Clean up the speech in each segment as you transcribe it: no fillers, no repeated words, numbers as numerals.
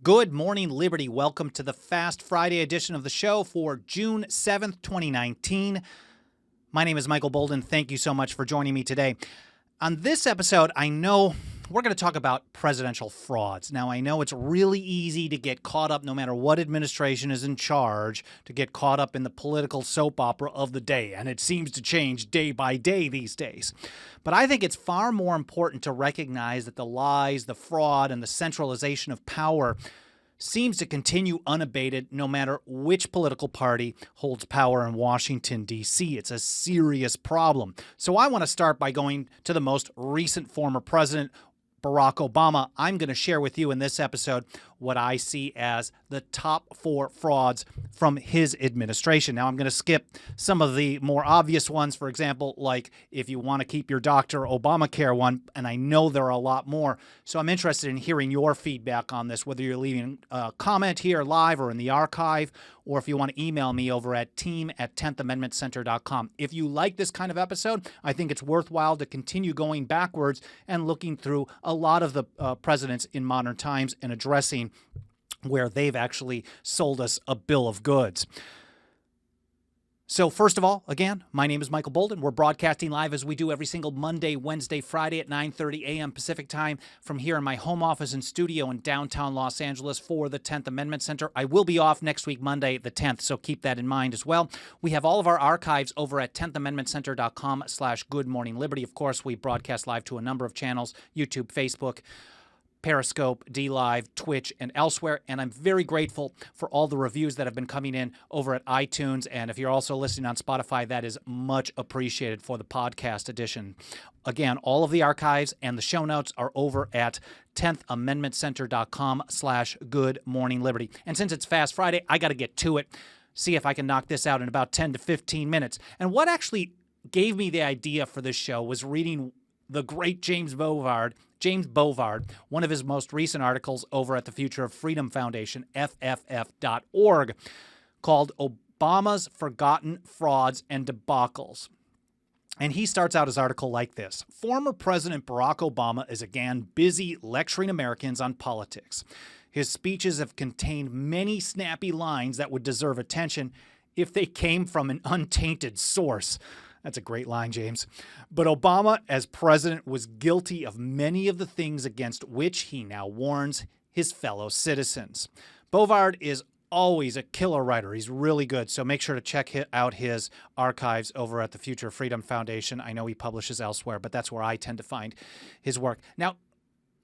Good morning, Liberty. Welcome to the Fast Friday edition of the show for June 7th, 2019. My name is Michael Boldin. Thank you so much for joining me today. On this episode, I know we're going to talk about presidential frauds. Now, I know it's really easy to get caught up, no matter what administration is in charge, to get caught up in the political soap opera of the day, and it seems to change day by day these days. But I think it's far more important to recognize that the lies, the fraud, and the centralization of power seems to continue unabated no matter which political party holds power in Washington, D.C. It's a serious problem. So I want to start by going to the most recent former president, Barack Obama. I'm going to share with you in this episode what I see as the top 4 frauds from his administration. Now, I'm going to skip some of the more obvious ones, for example, like if you want to keep your doctor Obamacare one, and I know there are a lot more. So I'm interested in hearing your feedback on this, whether you're leaving a comment here live or in the archive, or if you want to email me over at team@10thamendmentcenter.com. If you like this kind of episode, I think it's worthwhile to continue going backwards and looking through a lot of the presidents in modern times and addressing where they've actually sold us a bill of goods. So first of all, again, my name is Michael Boldin. We're broadcasting live as we do every single Monday, Wednesday, Friday at 9:30 a.m. Pacific time from here in my home office and studio in downtown Los Angeles for the 10th Amendment Center. I will be off next week, Monday the 10th, so keep that in mind as well. We have all of our archives over at 10thamendmentcenter.com/goodmorningliberty. Of course, we broadcast live to a number of channels, YouTube, Facebook, Periscope, DLive, Twitch, and elsewhere. And I'm very grateful for all the reviews that have been coming in over at iTunes. And if you're also listening on Spotify, that is much appreciated for the podcast edition. Again, all of the archives and the show notes are over at 10thamendmentcenter.com/goodmorningliberty. And since it's Fast Friday, I got to get to it. See if I can knock this out in about 10 to 15 minutes. And what actually gave me the idea for this show was reading the great James Bovard, one of his most recent articles over at the Future of Freedom Foundation, FFF.org, called Obama's Forgotten Frauds and Debacles. And he starts out his article like this. Former President Barack Obama is again busy lecturing Americans on politics. His speeches have contained many snappy lines that would deserve attention if they came from an untainted source. That's a great line, James. But Obama, as president, was guilty of many of the things against which he now warns his fellow citizens. Bovard is always a killer writer. He's really good, so make sure to check out his archives over at the Future of Freedom Foundation. I know he publishes elsewhere, but that's where I tend to find his work. Now,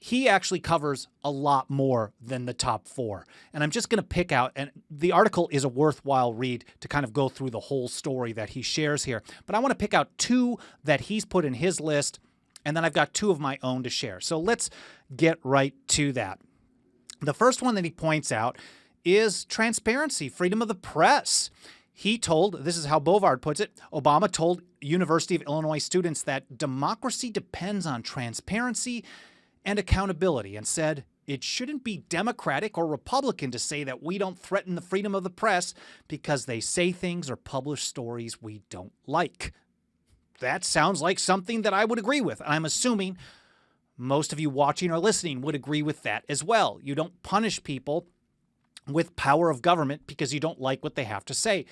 he actually covers a lot more than the top 4. And I'm just going to pick out, and the article is a worthwhile read to kind of go through the whole story that he shares here. But I want to pick out 2 that he's put in his list, and then I've got 2 of my own to share. So let's get right to that. The first one that he points out is transparency, freedom of the press. He told, this is how Bovard puts it, Obama told University of Illinois students that democracy depends on transparency and accountability, and said it shouldn't be Democratic or Republican to say that we don't threaten the freedom of the press because they say things or publish stories we don't like. That sounds like something that I would agree with. I'm assuming most of you watching or listening would agree with that as well. You don't punish people with power of government because you don't like what they have to say.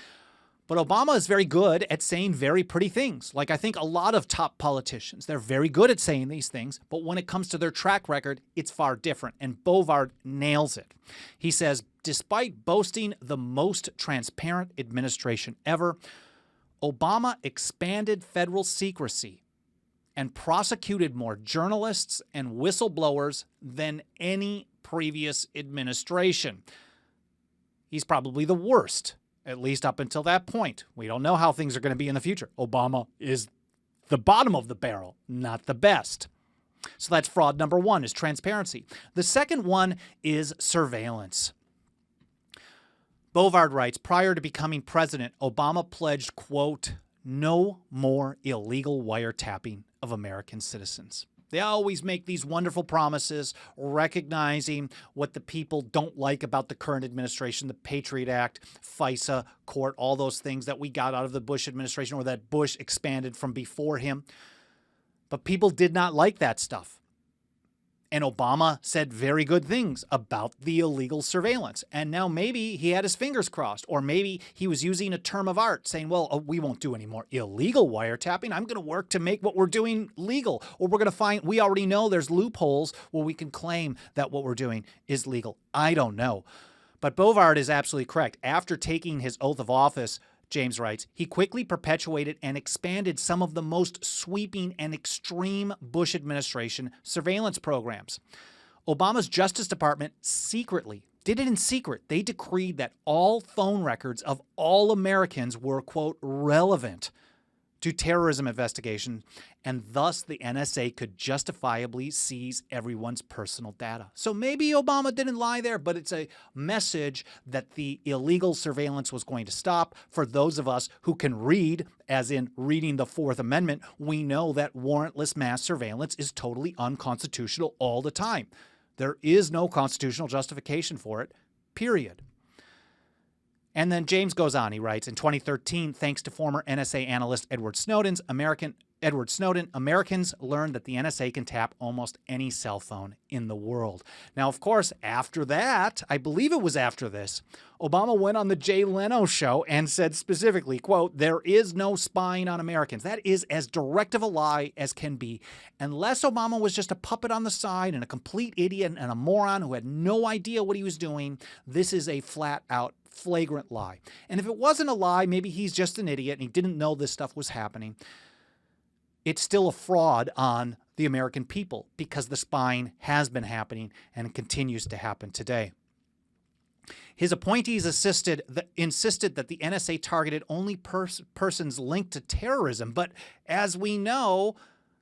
But Obama is very good at saying very pretty things. Like I think a lot of top politicians, they're very good at saying these things, but when it comes to their track record, it's far different. And Bovard nails it. He says, despite boasting the most transparent administration ever, Obama expanded federal secrecy and prosecuted more journalists and whistleblowers than any previous administration. He's probably the worst. At least up until that point. We don't know how things are going to be in the future. Obama is the bottom of the barrel, not the best. So that's fraud number 1, is transparency. The second one is surveillance. Bovard writes, prior to becoming president, Obama pledged, quote, no more illegal wiretapping of American citizens. They always make these wonderful promises, recognizing what the people don't like about the current administration, the Patriot Act, FISA, court, all those things that we got out of the Bush administration or that Bush expanded from before him. But people did not like that stuff. And Obama said very good things about the illegal surveillance. And now maybe he had his fingers crossed, or maybe he was using a term of art saying, well, we won't do any more illegal wiretapping. I'm going to work to make what we're doing legal. Or we're going to find, we already know there's loopholes where we can claim that what we're doing is legal. I don't know. But Bovard is absolutely correct. After taking his oath of office, James writes, he quickly perpetuated and expanded some of the most sweeping and extreme Bush administration surveillance programs. Obama's Justice Department secretly did it in secret. They decreed that all phone records of all Americans were, quote, relevant to terrorism investigation, and thus the NSA could justifiably seize everyone's personal data. So maybe Obama didn't lie there, but it's a message that the illegal surveillance was going to stop. For those of us who can read, as in reading the Fourth Amendment, we know that warrantless mass surveillance is totally unconstitutional all the time. There is no constitutional justification for it, period. And then James goes on, he writes, in 2013, thanks to former NSA analyst Edward Snowden, Americans learned that the NSA can tap almost any cell phone in the world. Now, of course, after that, I believe it was after this, Obama went on the Jay Leno show and said specifically, quote, there is no spying on Americans. That is as direct of a lie as can be. Unless Obama was just a puppet on the side and a complete idiot and a moron who had no idea what he was doing, this is a flat-out flagrant lie. And if it wasn't a lie, maybe he's just an idiot and he didn't know this stuff was happening. It's still a fraud on the American people because the spying has been happening and it continues to happen today. His appointees insisted that the NSA targeted only persons linked to terrorism. But as we know,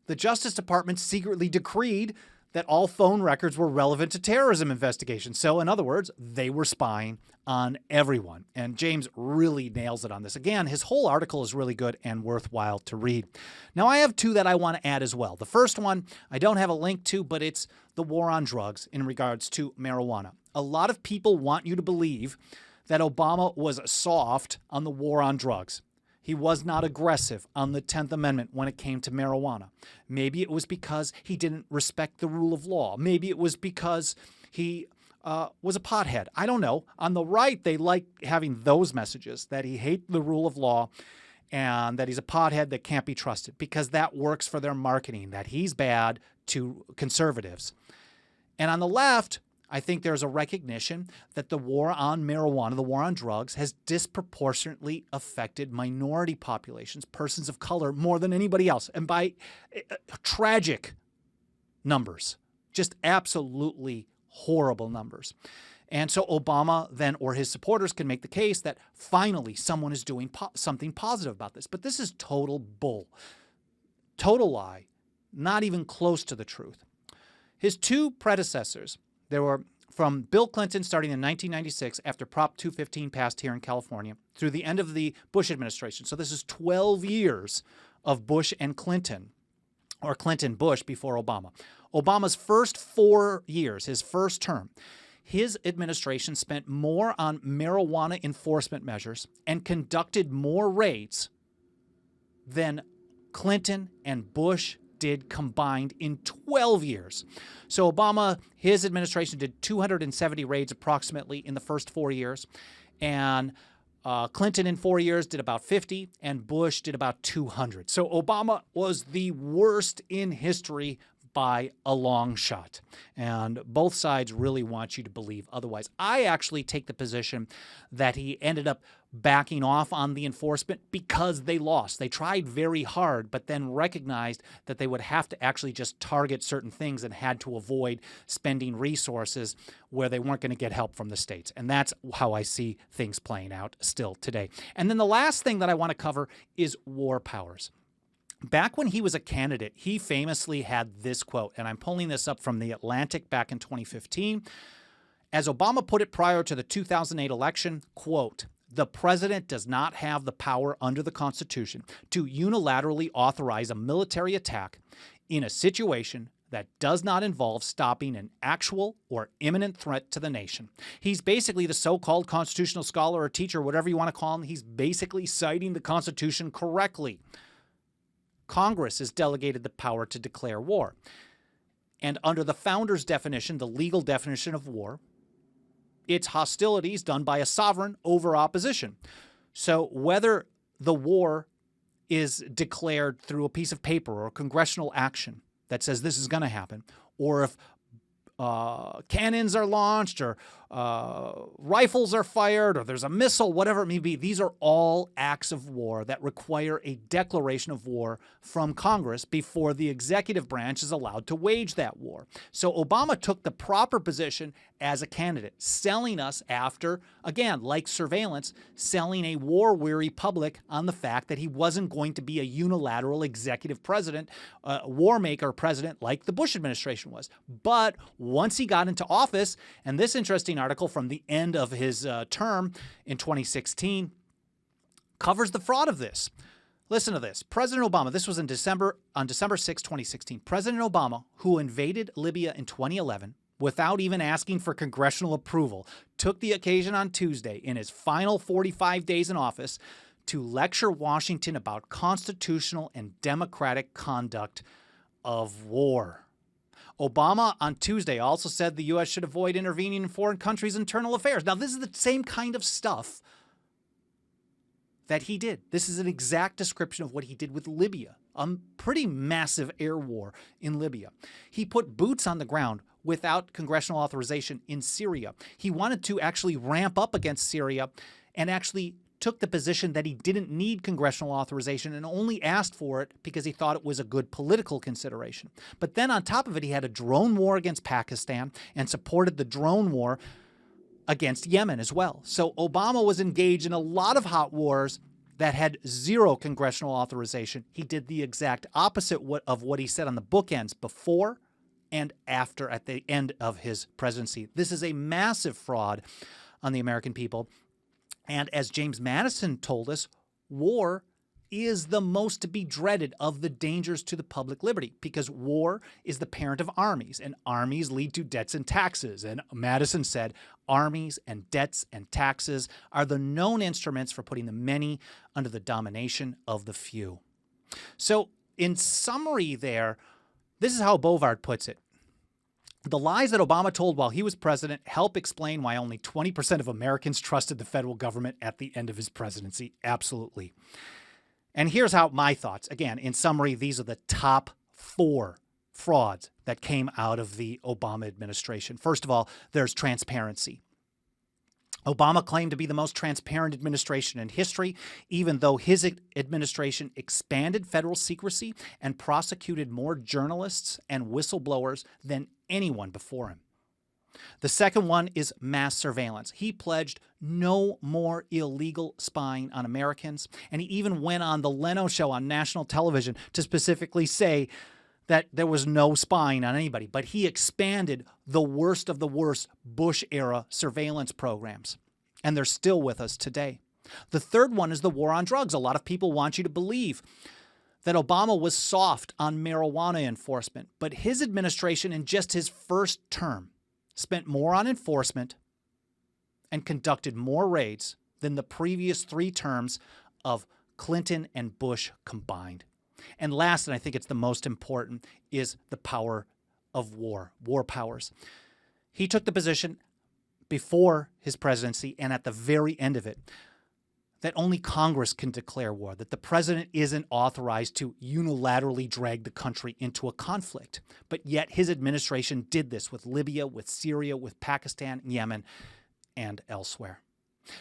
the Justice Department secretly decreed that all phone records were relevant to terrorism investigations. So in other words, they were spying on everyone. And James really nails it on this. Again, his whole article is really good and worthwhile to read. Now, I have two that I want to add as well. The first one, I don't have a link to, but it's the war on drugs in regards to marijuana. A lot of people want you to believe that Obama was soft on the war on drugs. He was not aggressive on the 10th Amendment when it came to marijuana. Maybe it was because he didn't respect the rule of law. Maybe it was because he was a pothead. I don't know. On the right, they like having those messages, that he hates the rule of law and that he's a pothead that can't be trusted, because that works for their marketing, that he's bad to conservatives. And on the left, I think there's a recognition that the war on marijuana, the war on drugs, has disproportionately affected minority populations, persons of color, more than anybody else, and by tragic numbers, just absolutely horrible numbers. And so Obama then, or his supporters, can make the case that finally someone is doing something positive about this. But this is total bull, total lie, not even close to the truth. His two predecessors, there were from Bill Clinton starting in 1996 after Prop 215 passed here in California through the end of the Bush administration. So this is 12 years of Bush and Clinton, or Clinton-Bush before Obama. Obama's first 4 years, his first term, his administration spent more on marijuana enforcement measures and conducted more raids than Clinton and Bush did combined in 12 years. So Obama, his administration did 270 raids approximately in the first 4 years. And Clinton in 4 years did about 50, and Bush did about 200. So Obama was the worst in history by a long shot. And both sides really want you to believe otherwise. I actually take the position that he ended up backing off on the enforcement because they lost. They tried very hard, but then recognized that they would have to actually just target certain things and had to avoid spending resources where they weren't going to get help from the states. And that's how I see things playing out still today. And then the last thing that I want to cover is war powers. Back when he was a candidate, he famously had this quote, and I'm pulling this up from The Atlantic back in 2015. As Obama put it prior to the 2008 election, quote, "The president does not have the power under the Constitution to unilaterally authorize a military attack in a situation that does not involve stopping an actual or imminent threat to the nation." He's basically the so-called constitutional scholar or teacher, whatever you want to call him. He's basically citing the Constitution correctly. Congress is delegated the power to declare war. And under the founder's definition, the legal definition of war, it's hostilities done by a sovereign over opposition. So whether the war is declared through a piece of paper or congressional action that says this is going to happen, or if cannons are launched or rifles are fired or there's a missile, whatever it may be, these are all acts of war that require a declaration of war from Congress before the executive branch is allowed to wage that war. So Obama took the proper position as a candidate, selling us after, again, like surveillance, selling a war-weary public on the fact that he wasn't going to be a unilateral executive president, war maker president like the Bush administration was. But once he got into office, and this interesting article from the end of his term in 2016 covers the fraud of this. Listen to this. President Obama, this was on December 6, 2016. President Obama, who invaded Libya in 2011 without even asking for congressional approval, took the occasion on Tuesday in his final 45 days in office to lecture Washington about constitutional and democratic conduct of war. Obama on Tuesday also said the U.S. should avoid intervening in foreign countries' internal affairs. Now, this is the same kind of stuff that he did. This is an exact description of what he did with Libya, a pretty massive air war in Libya. He put boots on the ground without congressional authorization in Syria. He wanted to actually ramp up against Syria and actually took the position that he didn't need congressional authorization and only asked for it because he thought it was a good political consideration. But then on top of it, he had a drone war against Pakistan and supported the drone war against Yemen as well. So Obama was engaged in a lot of hot wars that had zero congressional authorization. He did the exact opposite of what he said on the bookends before and after at the end of his presidency. This is a massive fraud on the American people. And as James Madison told us, war is the most to be dreaded of the dangers to the public liberty because war is the parent of armies, and armies lead to debts and taxes. And Madison said armies and debts and taxes are the known instruments for putting the many under the domination of the few. So in summary there, this is how Bovard puts it. The lies that Obama told while he was president help explain why only 20% of Americans trusted the federal government at the end of his presidency. Absolutely. And here's how my thoughts. Again, in summary, these are the top 4 frauds that came out of the Obama administration. First of all, there's transparency. Obama claimed to be the most transparent administration in history, even though his administration expanded federal secrecy and prosecuted more journalists and whistleblowers than anyone before him. The second one is mass surveillance. He pledged no more illegal spying on Americans, and he even went on the Leno show on national television to specifically say that there was no spying on anybody, but he expanded the worst of the worst Bush-era surveillance programs, and they're still with us today. The third one is the war on drugs. A lot of people want you to believe that Obama was soft on marijuana enforcement, but his administration in just his first term spent more on enforcement and conducted more raids than the previous 3 terms of Clinton and Bush combined. And last, and I think it's the most important, is the power of war powers. He took the position before his presidency and at the very end of it that only Congress can declare war, that the president isn't authorized to unilaterally drag the country into a conflict. But yet his administration did this with Libya, with Syria, with Pakistan, Yemen, and elsewhere.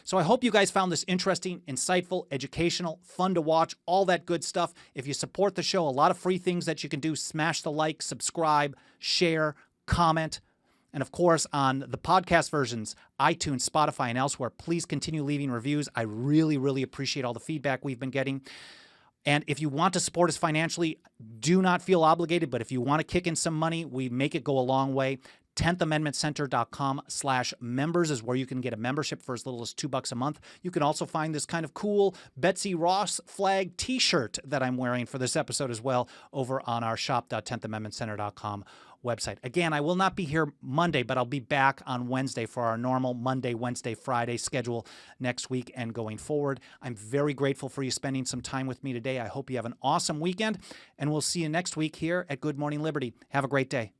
So I hope you guys found this interesting, insightful, educational, fun to watch, all that good stuff. If you support the show, a lot of free things that you can do. Smash the like, subscribe, share, comment. And of course, on the podcast versions, iTunes, Spotify, and elsewhere, please continue leaving reviews. I really, really appreciate all the feedback we've been getting. And if you want to support us financially, do not feel obligated. But if you want to kick in some money, we make it go a long way. 10thamendmentcenter.com/members is where you can get a membership for as little as $2 a month. You can also find this kind of cool Betsy Ross flag t-shirt that I'm wearing for this episode as well over on our shop.10thamendmentcenter.com website. Again, I will not be here Monday, but I'll be back on Wednesday for our normal Monday, Wednesday, Friday schedule next week and going forward. I'm very grateful for you spending some time with me today. I hope you have an awesome weekend, and we'll see you next week here at Good Morning Liberty. Have a great day.